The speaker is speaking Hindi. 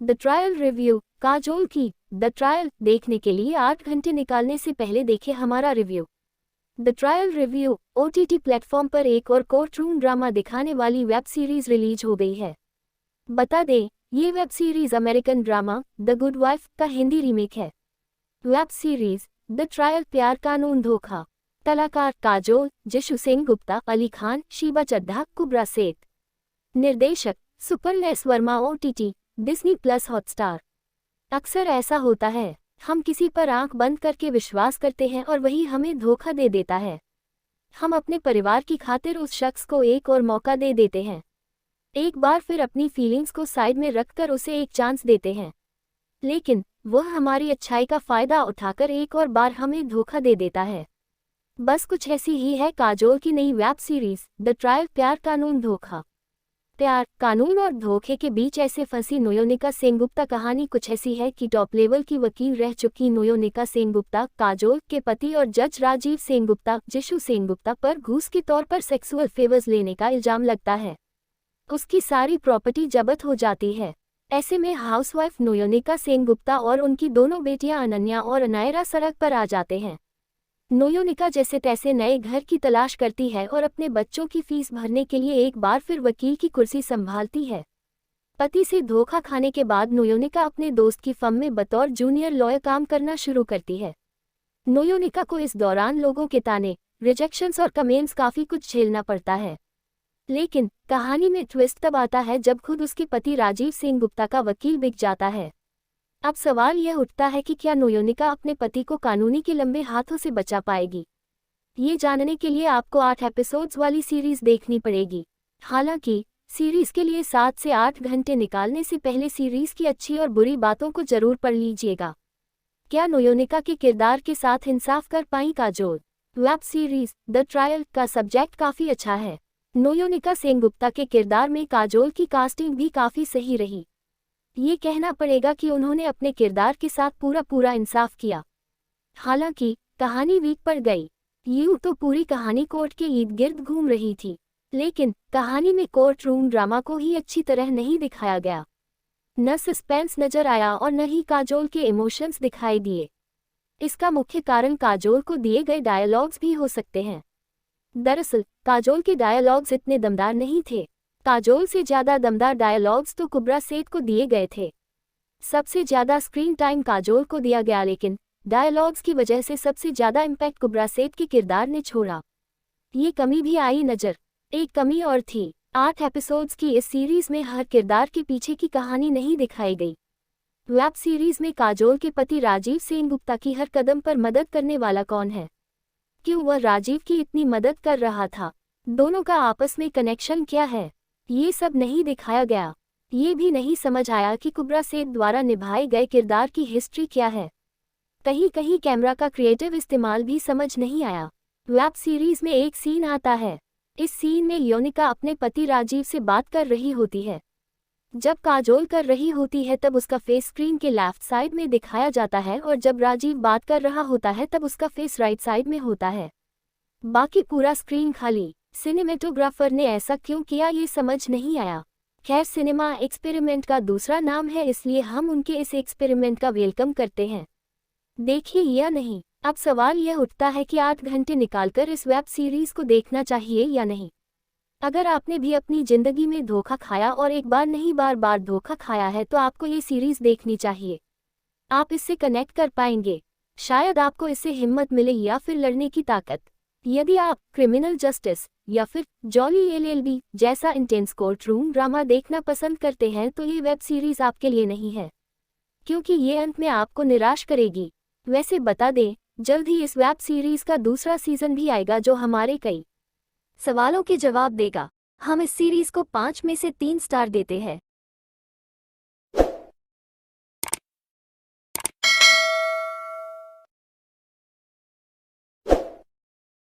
The trial review. काजोल की द ट्रायल देखने के लिए 8 घंटे निकालने से पहले देखें हमारा review. The trial review OTT platform पर एक और कोर्ट रूम ड्रामा दिखाने वाली वेब सीरीज रिलीज हो गई है। बता दें, ये web series American drama the good wife का हिंदी रीमेक है। वेब सीरीज द ट्रायल प्यार कानून धोखा। कलाकार काजोल, जिशु सिंह गुप्ता, अली खान, शीबा चड्ढा, कुब्रा सेठ। निर्देशक सुपरलेस Varma. OTT Disney plus Hotstar. अक्सर ऐसा होता है, हम किसी पर आंख बंद करके विश्वास करते हैं और वही हमें धोखा दे देता है। हम अपने परिवार की खातिर उस शख्स को एक और मौका दे देते हैं। एक बार फिर अपनी फीलिंग्स को साइड में रखकर उसे एक चांस देते हैं, लेकिन वह हमारी अच्छाई का फायदा उठाकर एक और बार हमें धोखा दे देता है। बस कुछ ऐसी ही है काजोल की नई वेब सीरीज द ट्रायल प्यार कानून धोखा। प्यार, कानून और धोखे के बीच ऐसे फंसी नोयोनिका सेनगुप्ता। कहानी कुछ ऐसी है कि टॉप लेवल की वकील रह चुकी नोयोनिका सेनगुप्ता, काजोल के पति और जज राजीव सेनगुप्ता, जिशु सेनगुप्ता पर घूस के तौर पर सेक्सुअल फेवर्स लेने का इल्जाम लगता है। उसकी सारी प्रॉपर्टी जब्त हो जाती है। ऐसे में हाउसवाइफ नोयोनिका सेनगुप्ता और उनकी दोनों बेटियां अनन्या और अनायरा सड़क पर आ जाते हैं। नोयोनिका जैसे तैसे नए घर की तलाश करती है और अपने बच्चों की फीस भरने के लिए एक बार फिर वकील की कुर्सी संभालती है। पति से धोखा खाने के बाद नोयोनिका अपने दोस्त की फर्म में बतौर जूनियर लॉयर काम करना शुरू करती है। नोयोनिका को इस दौरान लोगों के ताने, रिजेक्शंस और कमेंट्स काफ़ी कुछ झेलना पड़ता है। लेकिन कहानी में ट्विस्ट तब आता है जब खुद उसके पति राजीव सेनगुप्ता का वकील बिक जाता है। अब सवाल यह उठता है कि क्या नोयोनिका अपने पति को कानूनी के लंबे हाथों से बचा पाएगी। ये जानने के लिए आपको 8 एपिसोड्स वाली सीरीज देखनी पड़ेगी। हालांकि सीरीज के लिए 7 से 8 घंटे निकालने से पहले सीरीज की अच्छी और बुरी बातों को जरूर पढ़ लीजिएगा। क्या नोयोनिका के किरदार के साथ इंसाफ कर पाई Kajol. Web series the trial का सब्जेक्ट काफ़ी अच्छा है। नोयोनिका सेनगुप्ता के किरदार में काजोल की कास्टिंग भी काफ़ी सही रही। ये कहना पड़ेगा कि उन्होंने अपने किरदार के साथ पूरा इंसाफ किया। हालांकि कहानी वीक पड़ गई। यूं तो पूरी कहानी कोर्ट के इर्द गिर्द घूम रही थी, लेकिन कहानी में कोर्ट रूम ड्रामा को ही अच्छी तरह नहीं दिखाया गया। न सस्पेंस नजर आया और न ही काजोल के इमोशंस दिखाई दिए। इसका मुख्य कारण काजोल को दिए गए डायलॉग्स भी हो सकते हैं। दरअसल काजोल के डायलॉग्स इतने दमदार नहीं थे। काजोल से ज़्यादा दमदार डायलॉग्स तो कुब्रा सेठ को दिए गए थे। सबसे ज़्यादा स्क्रीन टाइम काजोल को दिया गया, लेकिन डायलॉग्स की वजह से सबसे ज़्यादा इम्पैक्ट कुब्रा सेठ के किरदार ने छोड़ा। ये कमी भी आई नज़र। एक कमी और थी, 8 एपिसोड्स की इस सीरीज़ में हर किरदार के पीछे की कहानी नहीं दिखाई गई। वेब सीरीज़ में काजोल के पति राजीव सेनगुप्ता की हर कदम पर मदद करने वाला कौन है? क्यों वह राजीव की इतनी मदद कर रहा था? दोनों का आपस में कनेक्शन क्या है? ये सब नहीं दिखाया गया। ये भी नहीं समझ आया कि कुब्रा सेठ द्वारा निभाए गए किरदार की हिस्ट्री क्या है। कहीं कहीं कैमरा का क्रिएटिव इस्तेमाल भी समझ नहीं आया। वेब सीरीज में एक सीन आता है। इस सीन में योनिका अपने पति राजीव से बात कर रही होती है। जब काजोल कर रही होती है तब उसका फेस स्क्रीन के लेफ्ट साइड में दिखाया जाता है, और जब राजीव बात कर रहा होता है तब उसका फेस राइट साइड में होता है। बाकी पूरा स्क्रीन खाली। सिनेमेटोग्राफर ने ऐसा क्यों किया ये समझ नहीं आया। खैर, सिनेमा एक्सपेरिमेंट का दूसरा नाम है, इसलिए हम उनके इस एक्सपेरिमेंट का वेलकम करते हैं। देखिए या नहीं। अब सवाल यह उठता है कि 8 घंटे निकालकर इस वेब सीरीज को देखना चाहिए या नहीं। अगर आपने भी अपनी जिंदगी में धोखा खाया और एक बार नहीं बार बार धोखा खाया है तो आपको ये सीरीज देखनी चाहिए। आप इससे कनेक्ट कर पाएंगे। शायद आपको इससे हिम्मत मिले या फिर लड़ने की ताकत। यदि आप क्रिमिनल जस्टिस या फिर जॉली एलएलबी जैसा इंटेंस कोर्ट रूम ड्रामा देखना पसंद करते हैं तो ये वेब सीरीज आपके लिए नहीं है, क्योंकि ये अंत में आपको निराश करेगी। वैसे बता दें, जल्द ही इस वेब सीरीज का दूसरा सीजन भी आएगा जो हमारे कई सवालों के जवाब देगा। हम इस सीरीज को 5 में से 3 स्टार देते हैं।